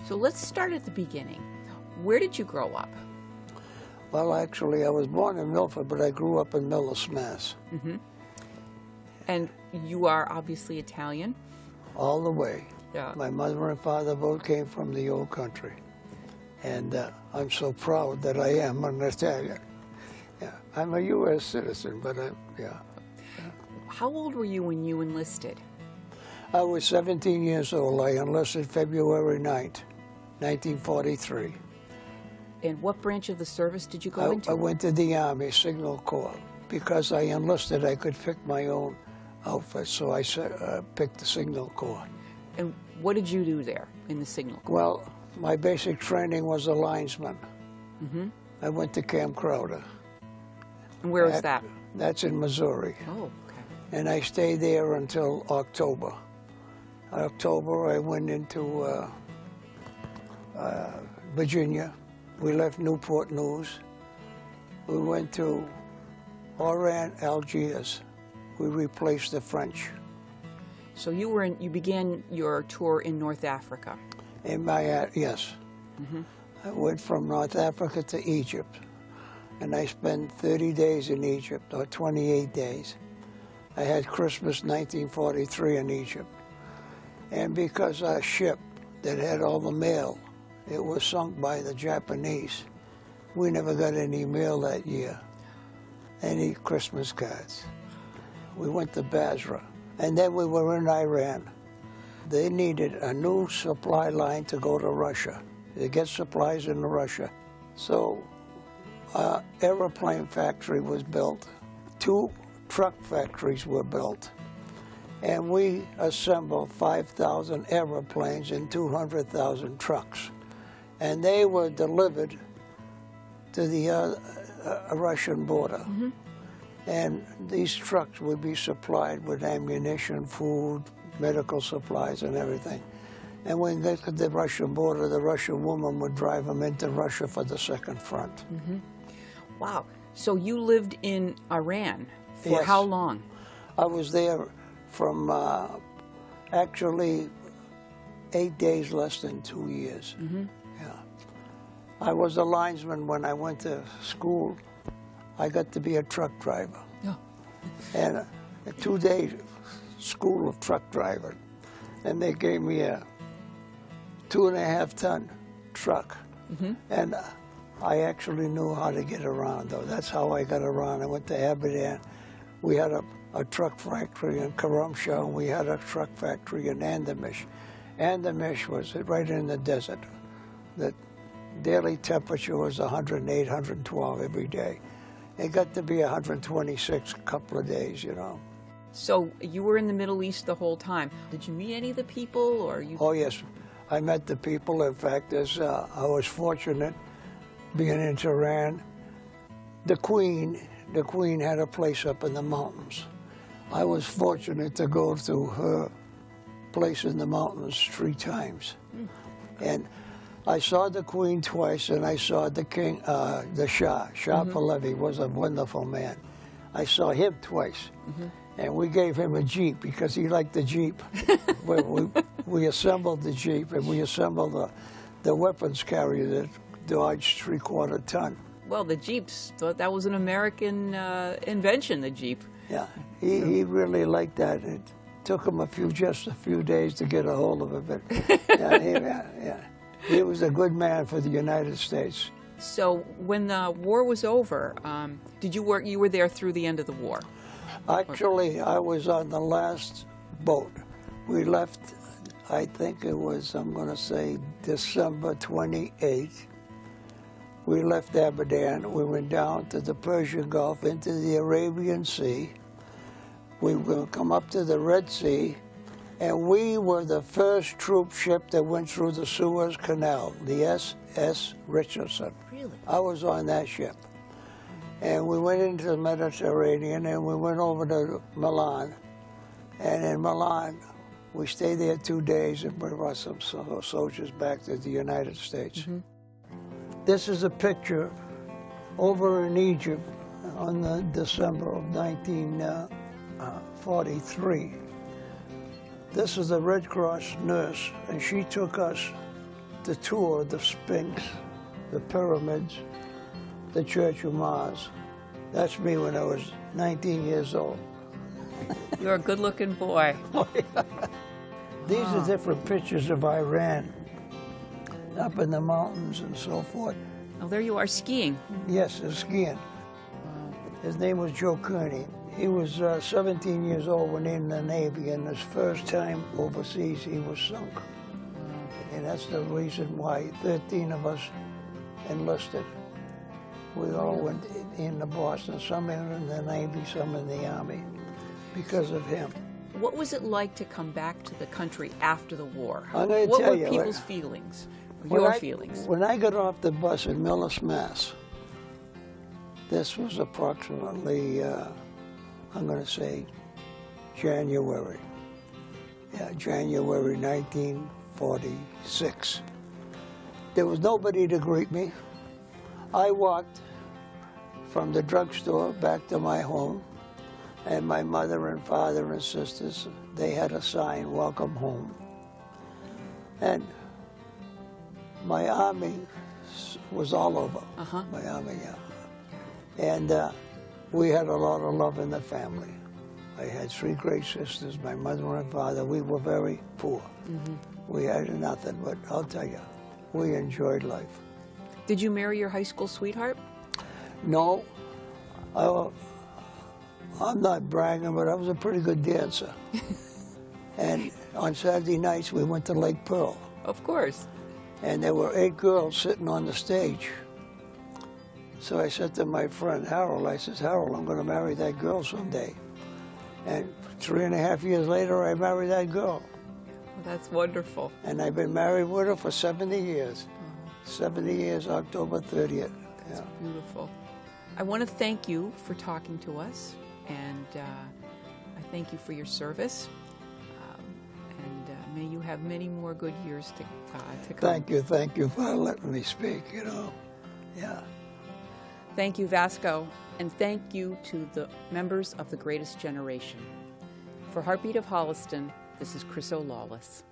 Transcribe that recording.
So let's start at the beginning. Where did you grow up? Well, actually, I was born in Milford, but I grew up in Millis, Mass. Mm-hmm. And you are obviously Italian? All the way. Yeah. My mother and father both came from the old country. And I'm so proud that I am an Italian. Yeah, I'm a U.S. citizen, but yeah. How old were you when you enlisted? I was 17 years old. I enlisted February 9th, 1943. And what branch of the service did you go into? I went to the Army Signal Corps. Because I enlisted, I could pick my own outfit, so I picked the Signal Corps. And what did you do there in the Signal Corps? Well, my basic training was a linesman. Mm-hmm. I went to Camp Crowder. And where is that? That's in Missouri. Oh, okay. And I stayed there until October. October, I went into Virginia. We left Newport News. We went to Oran, Algiers. We replaced the French. So you began your tour in North Africa. Yes. Mm-hmm. I went from North Africa to Egypt, and I spent 30 days in Egypt, or 28 days. I had Christmas 1943 in Egypt. And because our ship that had all the mail, it was sunk by the Japanese, we never got any mail that year, any Christmas cards. We went to Basra, and then we were in Iran. They needed a new supply line to go to Russia, to get supplies into Russia. So an airplane factory was built, 2 truck factories were built, and we assembled 5,000 airplanes and 200,000 trucks. And they were delivered to the Russian border. Mm-hmm. And these trucks would be supplied with ammunition, food, medical supplies, and everything. And when they got to the Russian border, the Russian woman would drive them into Russia for the second front. Mm-hmm. Wow. So you lived in Iran for Yes. how long? I was there from actually 8 days, less than 2 years. Mm-hmm. Yeah. I was a linesman when I went to school. I got to be a truck driver. Oh. And a 2-day school of truck driving. And they gave me a 2.5-ton truck. Mm-hmm. And I actually knew how to get around, though. That's how I got around. I went to Abadan. We had a truck factory in Karamsha, and we had a truck factory in Andamish. Andamish was right in the desert. The daily temperature was 108, 112 every day. It got to be 126 a couple of days, you know. So you were in the Middle East the whole time. Did you meet any of the people, or you? Oh, yes. I met the people. In fact, I was fortunate being in Tehran. The Queen had a place up in the mountains. I was fortunate to go to her place in the mountains 3 times. Mm. And I saw the Queen twice, and I saw the King, the Shah. Shah Mm-hmm. Pahlavi was a wonderful man. I saw him twice. Mm-hmm. And we gave him a Jeep because he liked the Jeep. we assembled the Jeep, and we assembled the weapons carrier that dodged 3/4 ton. Well, the Jeeps, that was an American invention, the Jeep. Yeah, he really liked that. It took him just a few days to get a hold of it. But he was a good man for the United States. So when the war was over, did you work? You were there through the end of the war. Actually, I was on the last boat. We left, I think it was, I'm going to say, December 28th. We left Abadan. We went down to the Persian Gulf into the Arabian Sea. We were going to come up to the Red Sea, and we were the first troop ship that went through the Suez Canal, the SS Richardson. Really? I was on that ship. And we went into the Mediterranean, and we went over to Milan. And in Milan, we stayed there 2 days and brought some soldiers back to the United States. Mm-hmm. This is a picture over in Egypt on the December of 1943. This is a Red Cross nurse, and she took us the tour of the Sphinx, the pyramids, the Church of Mars. That's me when I was 19 years old. You're a good-looking boy. These are different pictures of Iran, up in the mountains and so forth. Oh, there you are skiing. Yes, skiing. His name was Joe Kearney. He was 17 years old when in the Navy, and his first time overseas, he was sunk. And that's the reason why 13 of us enlisted. We all went into Boston, some in the Navy, some in the Army, because of him. What was it like to come back to the country after the war? I'm going to what tell were you, people's feelings? Your feelings? When I got off the bus in Millis, Mass, this was approximately, I'm going to say, January. Yeah, January 1946. There was nobody to greet me. I walked from the drugstore back to my home, and my mother and father and sisters, they had a sign, "Welcome home." And my army was all over. My army, yeah. And we had a lot of love in the family. I had 3 great sisters, my mother and father. We were very poor. We had nothing, but I'll tell you, we enjoyed life. Did you marry your high school sweetheart? No, I'm not bragging, but I was a pretty good dancer. And on Saturday nights, we went to Lake Pearl. Of course. And there were 8 girls sitting on the stage. So I said to my friend Harold, I said, "Harold, I'm going to marry that girl someday." And 3.5 years later, I married that girl. Well, that's wonderful. And I've been married with her for 70 years. 70 years, October 30th. That's beautiful. I want to thank you for talking to us, and I thank you for your service. And may you have many more good years to come. Thank you for letting me speak, you know. Yeah. Thank you, Vasco, and thank you to the members of the Greatest Generation. For Heartbeat of Holliston, this is Chryso Lawless.